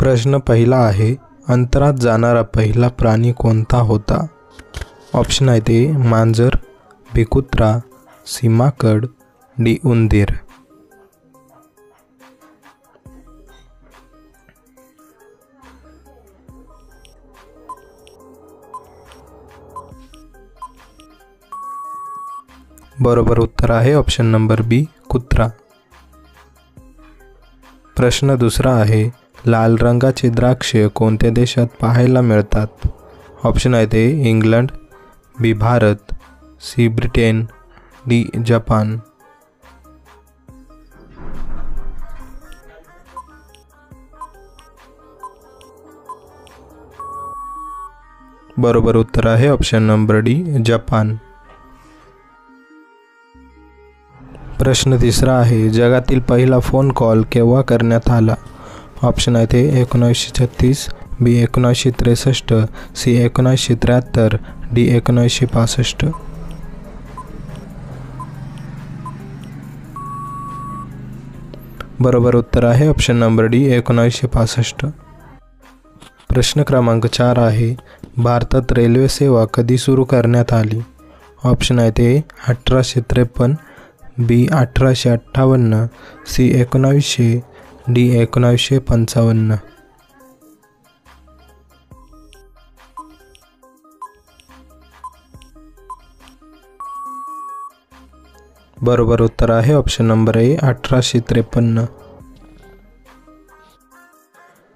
प्रश्न पहिला आहे, अंतरात जाणारा पहिला प्राणी कोणता होता? ऑप्शन आहे ते मांजर, बी कुत्रा, सी माकड, डी उंदीर. बरोबर उत्तर आहे ऑप्शन नंबर बी कुत्रा. प्रश्न दुसरा आहे, लाल रंगाचे द्राक्ष कोणत्या देशात पाहायला मिळतात? ऑप्शन आहे ते England, B Bharat, C Britain, D Japan. बरोबर उत्तर आहे ऑप्शन नंबर डी जपान. प्रश्न तिसरा आहे, जगातील पहिला फोन कॉल केव्हा करण्यात आला? ऑप्शन आहे ते 1936, बी 1963, सी 1973, डी 1965. बरोबर उत्तर आहे ऑप्शन नंबर डी 1965. प्रश्न क्रमांक 4 आहे, भारतात रेल्वे सेवा कधी सुरू करण्यात आली? ऑप्शन आहे ते 1853, बी 1858, सी 1900, डी 1955. बरोबर उत्तर आहे ऑप्शन नंबर ए 1853.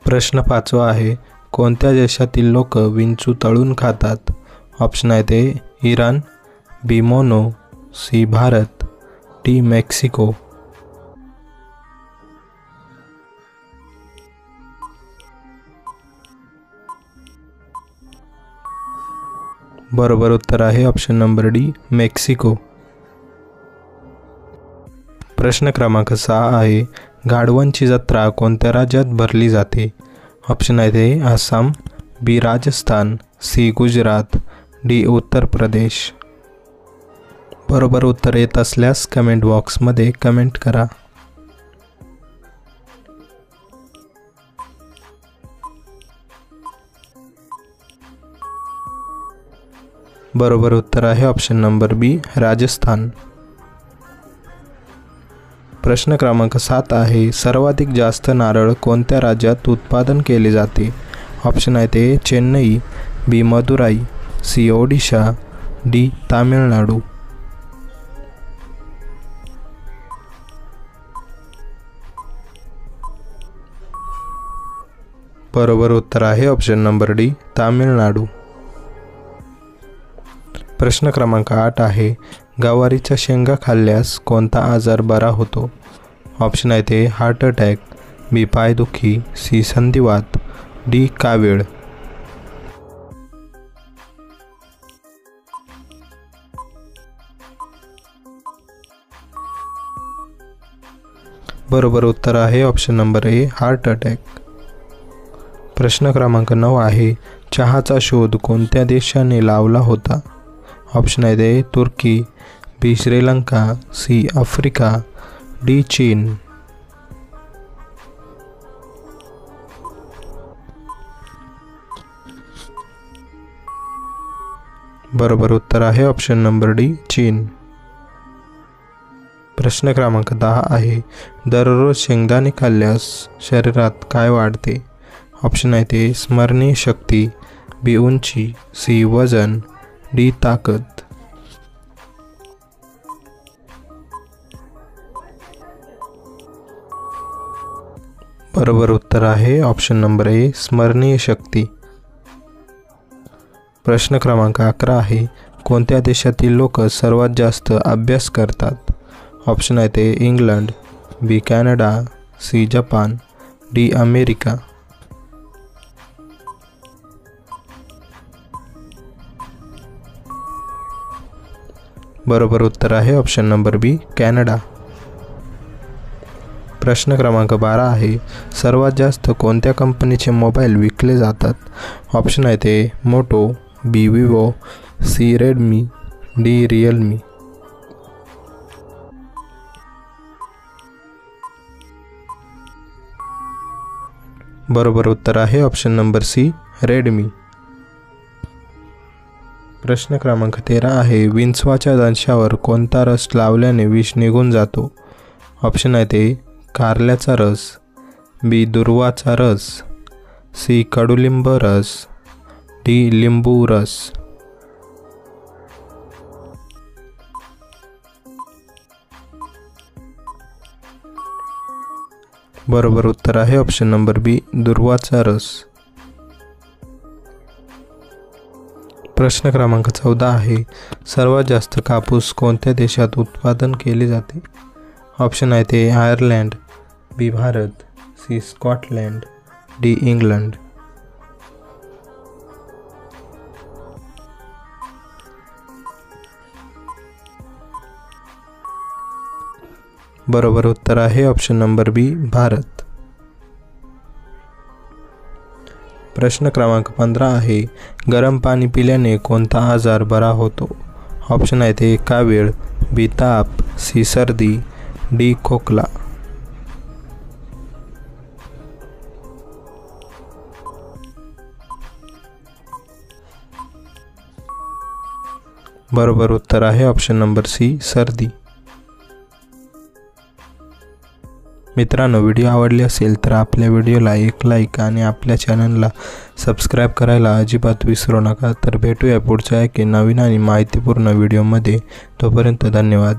प्रश्न 5 आहे, कोणत्या देशातील लोक विंचू तळून खातात? ऑप्शन आहे ते इराण, बी मोनो, सी भारत, डी मेक्सिको. बरोबर उत्तर आहे ऑप्शन नंबर डी मेक्सिको. प्रश्न क्रमांक 6 आहे, गाढवांची जत्रा कोणत्या राज्यात भरली जाते? ऑप्शन आहे ते आसाम, बी राजस्थान, सी गुजरात, डी उत्तर प्रदेश. बरोबर उत्तर येत असल्यास कमेंट बॉक्समध्ये कमेंट करा. बरोबर उत्तर आहे ऑप्शन नंबर बी राजस्थान. प्रश्न क्रमांक 7 आहे, सर्वाधिक जास्त नारळ कोणत्या राज्यात उत्पादन केले जाते? ऑप्शन आहे ते चेन्नई, बी मदुराई, सी ओडिशा, डी तामिळनाडू. बरोबर उत्तर आहे ऑप्शन नंबर डी तामिळनाडू. प्रश्न क्रमांक 8 आहे, गवारीच्या शेंगा खाल्ल्यास कोणता आजार बरा होतो? ऑप्शन आहे ते हार्ट अटॅक, बी पायदुखी, सी संधिवात, डी कावीळ. बरोबर उत्तर आहे option number A heart attack. प्रश्न क्रमांक 9 आहे, चहाचा शोध कोणत्या देशाने लावला होता? ऑप्शन आहे ते तुर्की, बी श्रीलंका, सी आफ्रिका, डी चीन. बरोबर उत्तर आहे ऑप्शन नंबर डी चीन. प्रश्न क्रमांक 10 आहे, दररोज शेंगदाणे खाल्ल्यास शरीरात काय वाढते? ऑप्शन आहे ते स्मरणीय शक्ती, बी उंची, सी वजन, डी ताकद. बरोबर उत्तर आहे ऑप्शन नंबर ए स्मरणीय शक्ती. प्रश्न क्रमांक 11 आहे, कोणत्या देशातील लोक सर्वात जास्त अभ्यास करतात? ऑप्शन आहे ते England, B Canada, C Japan, D America. बरोबर उत्तर आहे ऑप्शन नंबर बी कॅनडा. प्रश्न क्रमांक 12 आहे, सर्वात जास्त कोणत्या कंपनीचे मोबाईल विकले जातात? ऑप्शन आहे ते Moto, B Vivo, C Redmi, D Realme. बरोबर उत्तर आहे ऑप्शन नंबर सी, रेडमी. प्रश्न क्रमांक 13 आहे, विंचवाच्या दंशावर कोणता रस लावल्याने विष निघून जातो? ऑप्शन आहे ते कारल्याचा रस, बी दुर्वाचा रस, सी कडुलिंब रस, डी लिंबू रस. बरोबर उत्तर आहे ऑप्शन नंबर बी, दुर्वाचा रस. प्रश्न क्रमांक 14 आहे, सर्वात जास्त कापूस कोणत्या देशात उत्पादन केले जाते? ऑप्शन आहे ते Ireland, B Bharat, C Scotland, D England. बरोबर उत्तर आहे ऑप्शन नंबर बी, भारत. प्रश्न क्रमांक 15 आहे, गरम पाणी पिल्याने कोणता आजार बरा होतो? ऑप्शन आहे ते कावीळ, बी ताप, सी सर्दी, डी खोकला. बरोबर उत्तर आहे ऑप्शन नंबर सी, सर्दी. मित्रांनो, व्हिडिओ आवडले असेल तर आपल्या व्हिडिओला एक लाईक आणि आपल्या चॅनलला सबस्क्राईब करायला अजिबात विसरू नका. तर भेटूया पुढच्या एका नवीन आणि माहितीपूर्ण व्हिडिओमध्ये. तोपर्यंत धन्यवाद.